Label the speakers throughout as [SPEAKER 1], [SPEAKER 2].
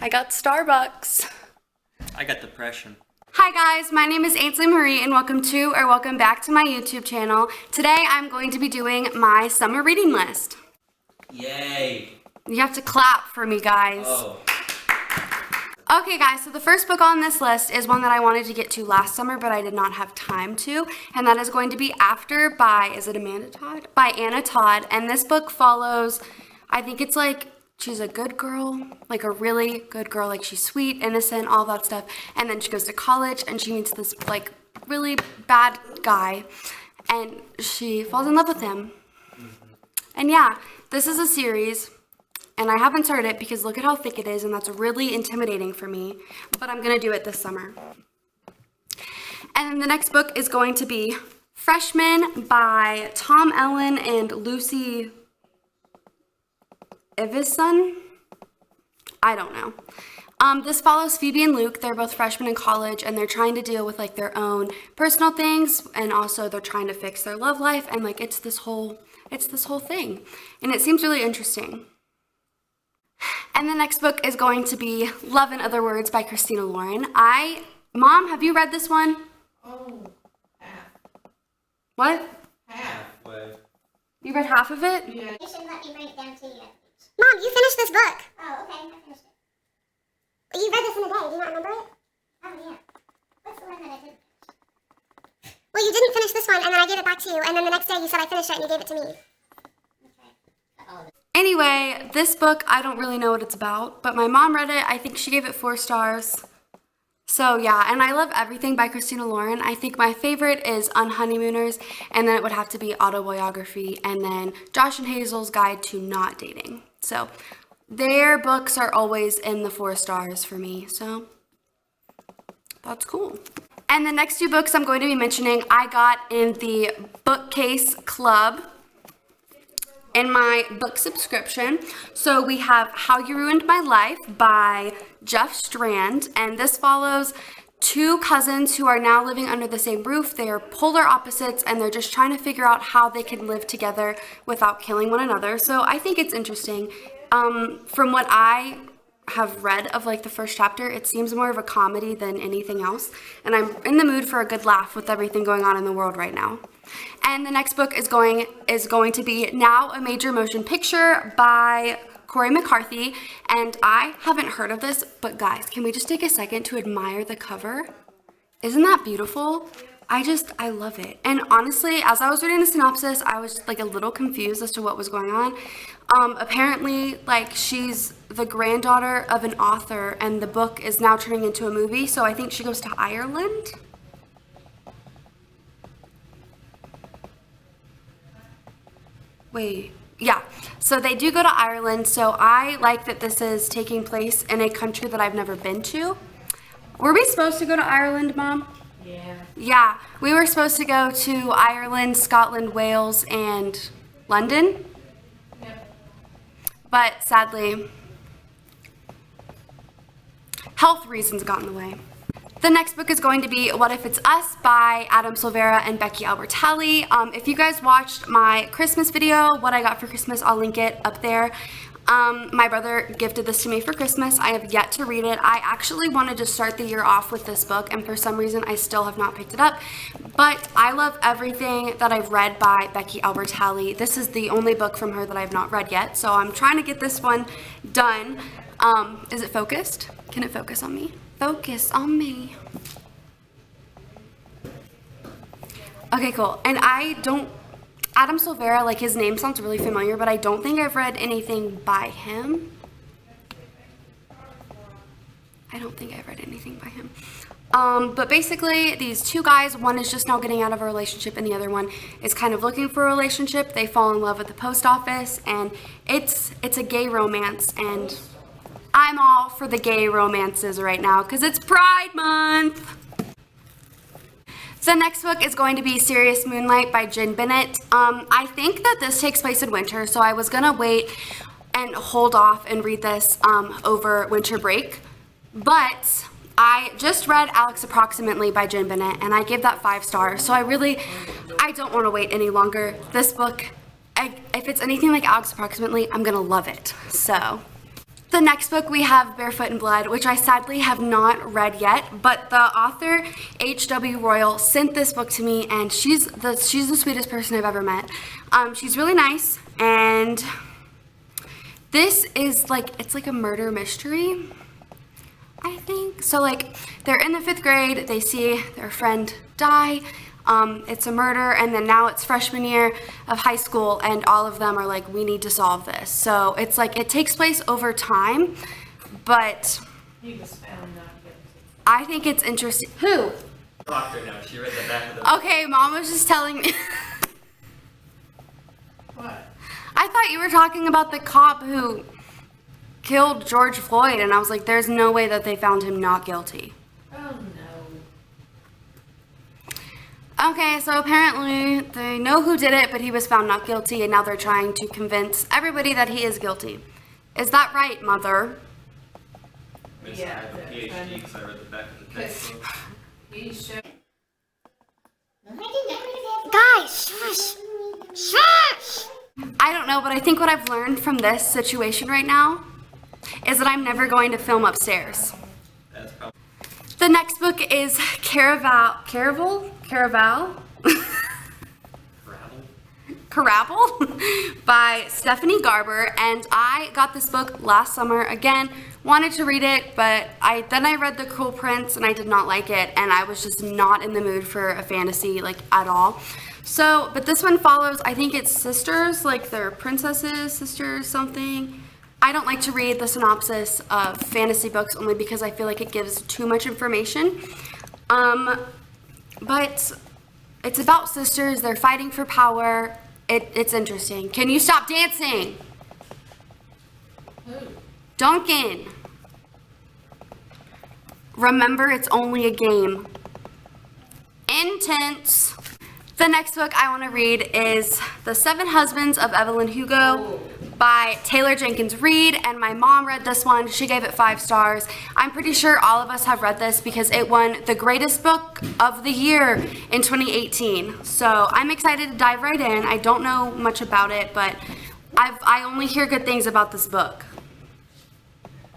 [SPEAKER 1] I got Starbucks.
[SPEAKER 2] I got depression.
[SPEAKER 1] Hi guys, my name is Ainslie-Marie and welcome back to my YouTube channel. Today I'm going to be doing my summer reading list.
[SPEAKER 2] Yay!
[SPEAKER 1] You have to clap for me, guys.
[SPEAKER 2] Oh.
[SPEAKER 1] Okay guys, so the first book on this list is one that I wanted to get to last summer, but I did not have time to, and that is going to be After by, is it Amanda Todd? By Anna Todd, and this book follows, I think it's like, she's a good girl, like a really good girl, like she's sweet, innocent, all that stuff, and then she goes to college and she meets this like really bad guy, and she falls in love with him. And yeah, this is a series, and I haven't started it because look at how thick it is, and that's really intimidating for me, but I'm gonna do it this summer. And then the next book is going to be Freshman by Tom Ellen and Lucy Ivison? I don't know. This follows Phoebe and Luke. They're both freshmen in college and they're trying to deal with like their own personal things, and also they're trying to fix their love life, and like it's this whole thing. And it seems really interesting. And the next book is going to be Love in Other Words by Christina Lauren. Mom, have you read this one?
[SPEAKER 3] Oh, half.
[SPEAKER 1] What?
[SPEAKER 2] Halfway.
[SPEAKER 1] You read half of it?
[SPEAKER 3] Yeah.
[SPEAKER 4] You should let me bring it down to you.
[SPEAKER 5] Mom, you finished this book.
[SPEAKER 4] Oh, okay, I finished it.
[SPEAKER 5] You read this in a day. Do you not remember it?
[SPEAKER 4] Oh, yeah. What's the one that I did?
[SPEAKER 5] Well, you didn't finish this one, and then I gave it back to you, and then the next day you said I finished it, and you gave it to me.
[SPEAKER 4] Okay.
[SPEAKER 1] Anyway, this book, I don't really know what it's about, but my mom read it. I think she gave it 4 stars. So yeah, and I love everything by Christina Lauren. I think my favorite is Unhoneymooners, and then it would have to be Autobiography, and then Josh and Hazel's Guide to Not Dating. So their books are always in the 4 stars for me, so that's cool. And the next 2 books I'm going to be mentioning, I got in the Bookcase Club in my book subscription. So we have How You Ruined My Life by Jeff Strand, and this follows 2 cousins who are now living under the same roof. They are polar opposites and they're just trying to figure out how they can live together without killing one another. So I think it's interesting. From what I have read of like the first chapter, it seems more of a comedy than anything else, and I'm in the mood for a good laugh with everything going on in the world right now. And the next book is going to be Now a Major Motion Picture by Corey McCarthy, and I haven't heard of this, but guys, can we just take a second to admire the cover? Isn't that beautiful? I love it. And honestly, as I was reading the synopsis, I was like a little confused as to what was going on. Apparently, like, she's the granddaughter of an author, and the book is now turning into a movie, so I think she goes to Ireland. Wait, yeah, so they do go to Ireland, so I like that this is taking place in a country that I've never been to. Were we supposed to go to Ireland, Mom?
[SPEAKER 3] Yeah.
[SPEAKER 1] Yeah, we were supposed to go to Ireland, Scotland, Wales, and London.
[SPEAKER 3] Yep.
[SPEAKER 1] But sadly, health reasons got in the way. The next book is going to be What If It's Us by Adam Silvera and Becky Albertalli. If you guys watched my Christmas video, what I got for Christmas, I'll link it up there. My brother gifted this to me for Christmas. I have yet to read it. I actually wanted to start the year off with this book, and for some reason I still have not picked it up. But I love everything that I've read by Becky Albertalli. This is the only book from her that I've not read yet, so I'm trying to get this one done. Is it focused? Can it focus on me? Focus on me. Okay, cool. And Adam Silvera, like, his name sounds really familiar, but I don't think I've read anything by him. I don't think I've read anything by him. But basically, these 2 guys, one is just now getting out of a relationship and the other one is kind of looking for a relationship. They fall in love at the post office, and it's a gay romance, and I'm all for the gay romances right now because it's Pride Month. The next book is going to be Serious Moonlight by Jen Bennett. I think that this takes place in winter, so I was gonna wait and hold off and read this over winter break, but I just read Alex Approximately by Jen Bennett, and I gave that 5 stars, so I don't want to wait any longer. This book, if it's anything like Alex Approximately, I'm gonna love it. So The next book we have Barefoot and Blood, which I sadly have not read yet, but the author H.W. Royal sent this book to me, and she's the sweetest person I've ever met. She's really nice, and this is it's like a murder mystery, I think. So like they're in the 5th grade, they see their friend die. It's a murder, and then now it's freshman year of high school, and all of them are like, we need to solve this. So it's like it takes place over time, but
[SPEAKER 3] He was found not guilty.
[SPEAKER 1] I think it's interesting. Who?
[SPEAKER 2] Doctor, no, she read the back of the book.
[SPEAKER 1] Okay, Mom was just telling me.
[SPEAKER 3] What?
[SPEAKER 1] I thought you were talking about the cop who killed George Floyd, and I was like, there's no way that they found him not guilty.
[SPEAKER 3] Oh no.
[SPEAKER 1] Okay, so apparently they know who did it, but he was found not guilty, and now they're trying to convince everybody that he is guilty. Is that right, Mother?
[SPEAKER 2] Miss,
[SPEAKER 3] Yeah,
[SPEAKER 2] I have a
[SPEAKER 3] that's
[SPEAKER 2] PhD
[SPEAKER 3] funny.
[SPEAKER 2] because I read the back of the textbook.
[SPEAKER 3] He showed.
[SPEAKER 5] Guys, shush! Shush!
[SPEAKER 1] I don't know, but I think what I've learned from this situation right now is that I'm never going to film upstairs.
[SPEAKER 2] That's probably
[SPEAKER 1] The next book is Caraval by Stephanie Garber, and I got this book last summer. Again, wanted to read it, but then I read The Cruel Prince and I did not like it, and I was just not in the mood for a fantasy at all. So, but this one follows, I think it's sisters, like they're princesses, sisters, something. I don't like to read the synopsis of fantasy books only because I feel like it gives too much information. But it's about sisters, they're fighting for power. It's interesting. Can you stop dancing?
[SPEAKER 3] Who?
[SPEAKER 1] Duncan. Remember, it's only a game. Intense. The next book I want to read is The 7 Husbands of Evelyn Hugo by Taylor Jenkins Reid, and my mom read this one. She gave it 5 stars. I'm pretty sure all of us have read this because it won the greatest book of the year in 2018. So I'm excited to dive right in. I don't know much about it, but I only hear good things about this book.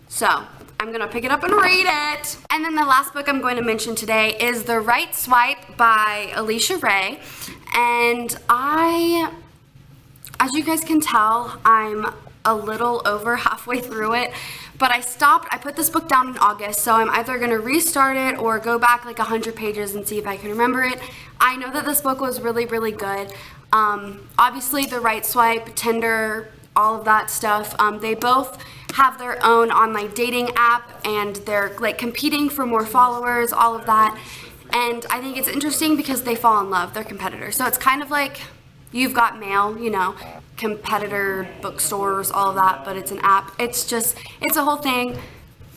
[SPEAKER 1] So I'm gonna pick it up and read it. And then the last book I'm going to mention today is The Right Swipe by Alicia Ray. And as you guys can tell, I'm a little over halfway through it, but I stopped. I put this book down in August, so I'm either gonna restart it or go back 100 pages and see if I can remember it. I know that this book was really, really good. Obviously, The Right Swipe, Tinder, all of that stuff, they both have their own online dating app, and they're competing for more followers, all of that. And I think it's interesting because they fall in love, they're competitors. So it's kind of like You've Got Mail, competitor bookstores, all of that, but it's an app. It's a whole thing.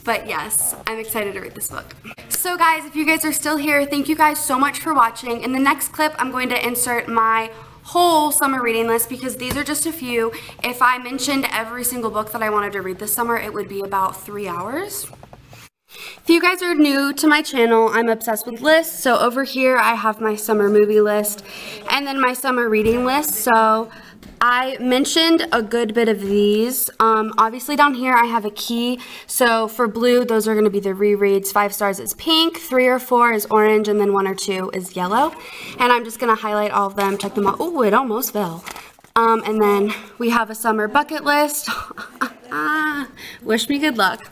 [SPEAKER 1] But yes, I'm excited to read this book. So guys, if you guys are still here, thank you guys so much for watching. In the next clip, I'm going to insert my whole summer reading list because these are just a few. If I mentioned every single book that I wanted to read this summer, it would be about 3 hours. If you guys are new to my channel, I'm obsessed with lists. So over here, I have my summer movie list and then my summer reading list. So I mentioned a good bit of these. Obviously down here, I have a key. So for blue, those are gonna be the rereads. 5 stars is pink, 3 or 4 is orange, and then 1 or 2 is yellow. And I'm just gonna highlight all of them, check them out. Oh, it almost fell. And then we have a summer bucket list. Wish me good luck.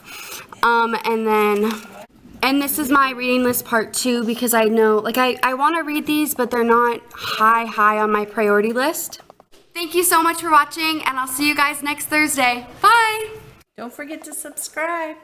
[SPEAKER 1] And this is my reading list part 2 because I know, I want to read these, but they're not high on my priority list. Thank you so much for watching, and I'll see you guys next Thursday. Bye!
[SPEAKER 3] Don't forget to subscribe.